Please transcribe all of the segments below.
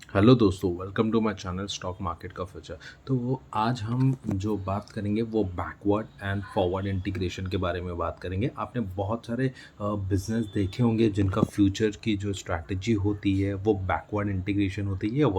Hello दोस्तों, welcome to my channel stock market का future. तो आज हम जो बात करेंगे वो बैकवर्ड एंड फॉरवर्ड इंटीग्रेशन के बारे में बात करेंगे। आपने बहुत सारे बिजनेस देखे होंगे जिनका फ्यूचर की जो स्ट्रैटेजी होती है वो बैकवर्ड इंटीग्रेशन होती है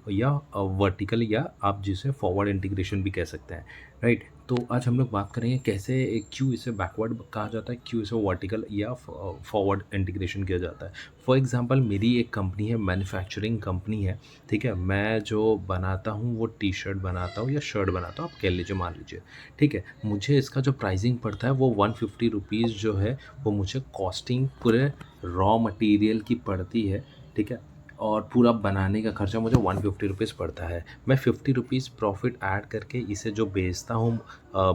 या वर्टिकल, या आप जिसे फॉरवर्ड इंटीग्रेशन भी कह सकते हैं, राइट। तो आज हम लोग बात करेंगे कैसे, क्यों इसे बैकवर्ड कहा जाता है, क्यों इसे वर्टिकल या फॉरवर्ड इंटीग्रेशन किया जाता है। फॉर एग्जांपल, मेरी एक कंपनी है, मैन्युफैक्चरिंग कंपनी है, ठीक है। मैं जो बनाता हूँ वो टी शर्ट बनाता हूँ या शर्ट बनाता हूँ, आप कह लीजिए, मान लीजिए, ठीक है। मुझे इसका जो प्राइसिंग पड़ता है वो 150 रुपीज़ जो है वो मुझे कॉस्टिंग पूरे रॉ मटेरियल की पड़ती है, ठीक है। और पूरा बनाने का खर्चा मुझे 150 रुपीज़ पड़ता है। मैं 50 रुपीज़ प्रॉफिट ऐड करके इसे जो बेचता हूँ,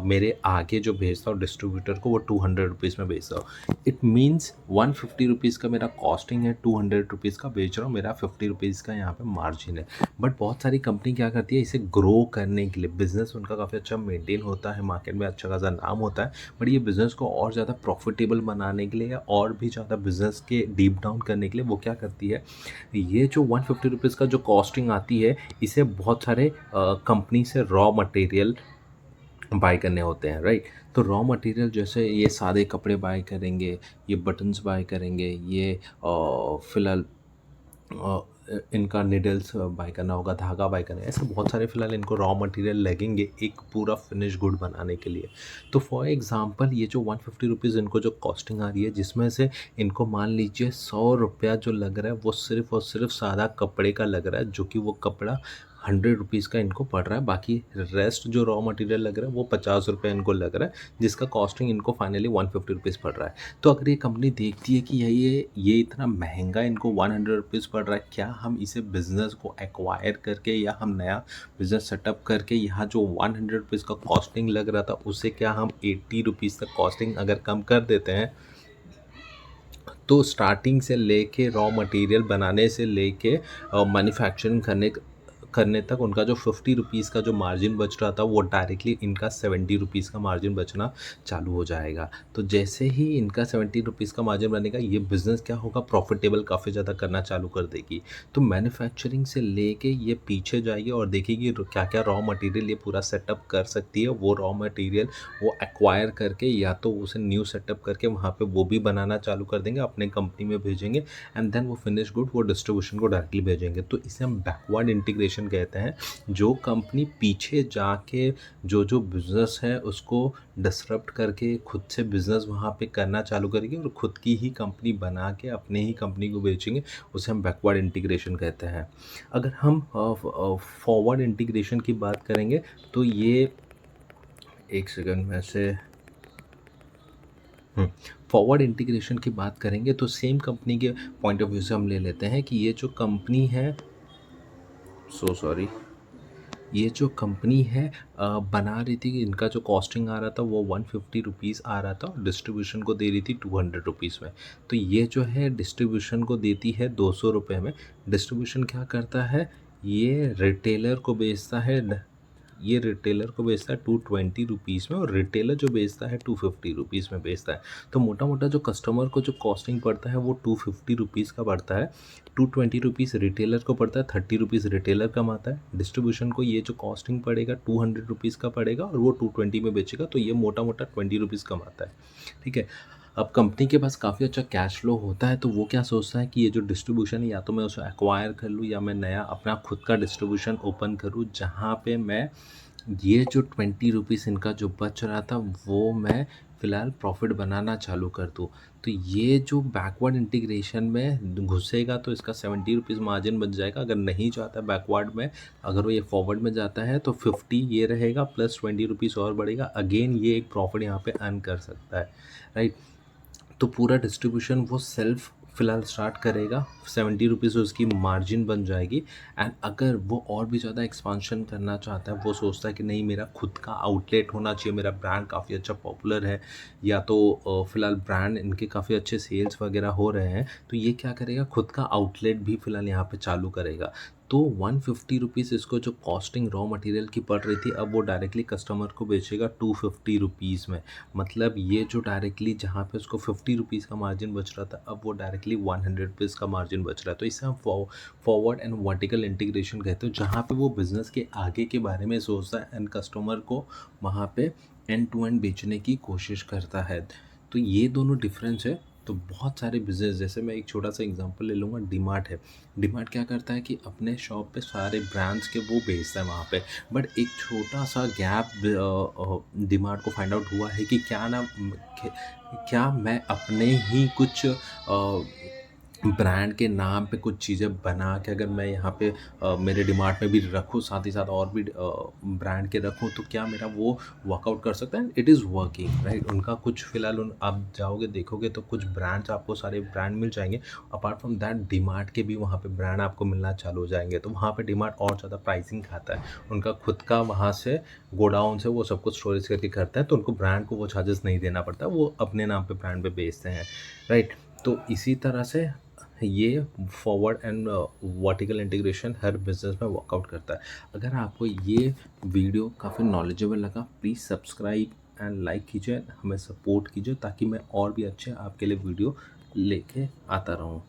मेरे आगे जो भेजता हूँ डिस्ट्रीब्यूटर को, वो 200 रुपीज़ में बेचता हूँ। इट मीन्स 150 रुपीज़ का मेरा कॉस्टिंग है, 200 रुपीज़ का बेच रहा हूँ, मेरा 50 रुपीज़ का यहाँ पे मार्जिन है। बट बहुत सारी कंपनी क्या करती है, इसे ग्रो करने के लिए, बिजनेस उनका काफ़ी अच्छा मेंटेन होता है, मार्केट में अच्छा खासा नाम होता है, बट ये बिज़नेस को और ज़्यादा प्रॉफिटेबल बनाने के लिए या और भी ज़्यादा बिजनेस के डीप डाउन करने के लिए वो क्या करती है, ये जो 150 रुपीज़ का जो कॉस्टिंग आती है, इसे बहुत सारे कंपनी से रॉ मटेरियल बाय करने होते हैं, राइट। तो रॉ मटेरियल जैसे ये सादे कपड़े बाय करेंगे, ये बटन्स बाय करेंगे, ये फ़िलहाल अ, इनका निडल्स बाय करना होगा, धागा बाय करना है, ऐसे बहुत सारे फ़िलहाल इनको रॉ मटेरियल लगेंगे एक पूरा फिनिश गुड बनाने के लिए। तो फॉर एग्ज़ाम्पल, ये जो 150 रुपीज़ इनको जो कॉस्टिंग आ रही है, जिसमें से इनको मान लीजिए 100 रुपया जो लग रहा है वो सिर्फ़ और सिर्फ सादा कपड़े का लग रहा है, जो कि वो कपड़ा 100 रुपीज़ का इनको पड़ रहा है। बाकी रेस्ट जो रॉ मटेरियल लग रहा है वो 50 रुपये इनको लग रहा है, जिसका कॉस्टिंग इनको फाइनली 150 रुपीज़ पड़ रहा है। तो अगर ये कंपनी देखती है कि ये इतना महंगा इनको 100 रुपीज़ पड़ रहा है, क्या हम इसे बिज़नेस को एक्वायर करके या हम नया बिज़नेस सेटअप करके यहाँ जो 100 रुपीज़ का कॉस्टिंग लग रहा था उसे क्या हम 80 रुपीज़ तक कॉस्टिंग अगर कम कर देते हैं, तो स्टार्टिंग से लेके रॉ मटेरियल बनाने से लेके मैन्युफैक्चरिंग करने तक उनका जो 50 रुपीज़ का जो मार्जिन बच रहा था वो डायरेक्टली इनका 70 रुपीज़ का मार्जिन बचना चालू हो जाएगा। तो जैसे ही इनका 70 रुपीज़ का मार्जिन बनेगा, ये बिज़नेस क्या होगा, प्रॉफिटेबल काफ़ी ज़्यादा करना चालू कर देगी। तो मैन्युफैक्चरिंग से लेके ये पीछे जाएगी और देखेगी क्या क्या रॉ मटेरियल ये पूरा सेटअप कर सकती है। वो रॉ मटेरियल वो एक्वायर करके या तो उसे न्यू सेटअप करके वहाँ पे वो भी बनाना चालू कर देंगे, अपने कंपनी में भेजेंगे, एंड देन वो फिनिश गुड वो डिस्ट्रीब्यूशन को डायरेक्टली भेजेंगे। तो इसे हम बैकवर्ड इंटीग्रेशन कहते हैं। जो कंपनी पीछे जाके जो बिज़नेस है उसको डिसरप्ट करके खुद से बिज़नेस वहाँ पे करना चालू करेगी और खुद की ही कंपनी बना के अपने ही कंपनी को बेचेंगे, उसे हम बैकवर्ड इंटीग्रेशन कहते हैं। अगर हम फॉरवर्ड इंटीग्रेशन की बात करेंगे, तो ये एक सेकंड में से फॉरवर्ड इंटीग्रेशन की बात करेंगे तो सेम कंपनी के पॉइंट ऑफ व्यू से हम ले लेते हैं कि ये जो कंपनी है, सो सॉरी, ये जो कंपनी है बना रही थी, इनका जो कॉस्टिंग आ रहा था वो 150 रुपीज़ आ रहा था और डिस्ट्रीब्यूशन को दे रही थी 200 रुपीज़ में। तो ये जो है डिस्ट्रीब्यूशन को देती है 200 रुपये में। डिस्ट्रीब्यूशन क्या करता है, ये रिटेलर को बेचता है, ये रिटेलर को बेचता है 220 में, और रिटेलर जो बेचता है 250 रुपीज़ में बेचता है। तो मोटा मोटा जो कस्टमर को जो कॉस्टिंग पड़ता है वो 250 रुपीज़ का पड़ता है। 220 रुपीज़ रिटेलर को पड़ता है, 30 रुपीज़ रिटेलर कमाता है। डिस्ट्रीब्यूशन को ये जो कॉस्टिंग पड़ेगा 200 रुपीज़ का पड़ेगा और वो 220 में बेचेगा, तो ये मोटा मोटा 20 रुपीज़ कमाता है, ठीक है। अब कंपनी के पास काफ़ी अच्छा कैश फ्लो होता है, तो वो क्या सोचता है कि ये जो डिस्ट्रीब्यूशन है, या तो मैं उसे एक्वायर कर लूँ या मैं नया अपना खुद का डिस्ट्रीब्यूशन ओपन करूँ, जहाँ पे मैं ये जो 20 रुपीज़ इनका जो बच रहा था वो मैं फ़िलहाल प्रॉफिट बनाना चालू कर दूँ। तो ये जो बैकवर्ड इंटीग्रेशन में घुसेगा तो इसका 70 रुपीज़ मार्जिन बच जाएगा। अगर नहीं जाता बैकवर्ड में, अगर वो ये फॉरवर्ड में जाता है तो 50 ये रहेगा प्लस 20 रुपीज़ और बढ़ेगा। अगेन ये एक प्रॉफिट यहाँ पे अर्न कर सकता है, राइट। तो पूरा डिस्ट्रीब्यूशन वो सेल्फ फ़िलहाल स्टार्ट करेगा, 70 रुपीज़ उसकी मार्जिन बन जाएगी। एंड अगर वो और भी ज़्यादा एक्सपांशन करना चाहता है, वो सोचता है कि नहीं, मेरा खुद का आउटलेट होना चाहिए, मेरा ब्रांड काफ़ी अच्छा पॉपुलर है, या तो फ़िलहाल ब्रांड इनके काफ़ी अच्छे सेल्स वगैरह हो रहे हैं, तो ये क्या करेगा, खुद का आउटलेट भी फ़िलहाल यहाँ पे चालू करेगा। तो 150 रुपीज़ इसको जो कॉस्टिंग रॉ मटेरियल की पड़ रही थी, अब वो डायरेक्टली कस्टमर को बेचेगा 250 रुपीज़ में। मतलब ये जो डायरेक्टली जहाँ पे उसको 50 रुपीज़ का मार्जिन बच रहा था, अब वो डायरेक्टली 100 रुपीज़ का मार्जिन बच रहा है। तो इसे हम फॉरवर्ड एंड वर्टिकल इंटीग्रेशन कहते हैं, जहाँ पे वो बिज़नेस के आगे के बारे में सोचता है एंड कस्टमर को वहाँ पे एंड टू एंड बेचने की कोशिश करता है। तो ये दोनों डिफरेंस है। तो बहुत सारे बिज़नेस, जैसे मैं एक छोटा सा एग्जांपल ले लूँगा, डीमार्ट है। डीमार्ट क्या करता है कि अपने शॉप पे सारे ब्रांड्स के वो बेचता है वहाँ पे। बट एक छोटा सा गैप डीमार्ट को फाइंड आउट हुआ है कि क्या मैं अपने ही कुछ ब्रांड के नाम पे कुछ चीज़ें बना के अगर मैं यहाँ पे मेरे डीमार्ट में भी रखूँ, साथ ही साथ और भी ब्रांड के रखूँ, तो क्या मेरा वो वर्कआउट कर सकता है? And it is working, right? उनका कुछ फ़िलहाल उन आप जाओगे देखोगे तो कुछ ब्रांड्स, आपको सारे ब्रांड मिल जाएँगे। अपार्ट फ्रॉम दैट डीमार्ट के भी वहाँ पे ब्रांड आपको मिलना चालू हो जाएँगे। तो वहाँ पे डीमार्ट और ज़्यादा प्राइसिंग खाता है। उनका खुद का वहाँ से गोडाउन से वो सब कुछ स्टोरेज करके करता है, तो उनको ब्रांड को वो चार्जेस नहीं देना पड़ता, वो अपने नाम पे ब्रांड पे बेचते हैं, राइट? तो इसी तरह से ये forward and vertical integration her business में वर्कआउट करता है। अगर आपको ये वीडियो काफ़ी नॉलेजेबल लगा, प्लीज़ सब्सक्राइब एंड लाइक कीजिए, हमें सपोर्ट कीजिए, ताकि मैं और भी अच्छे आपके लिए वीडियो लेके आता रहूँ।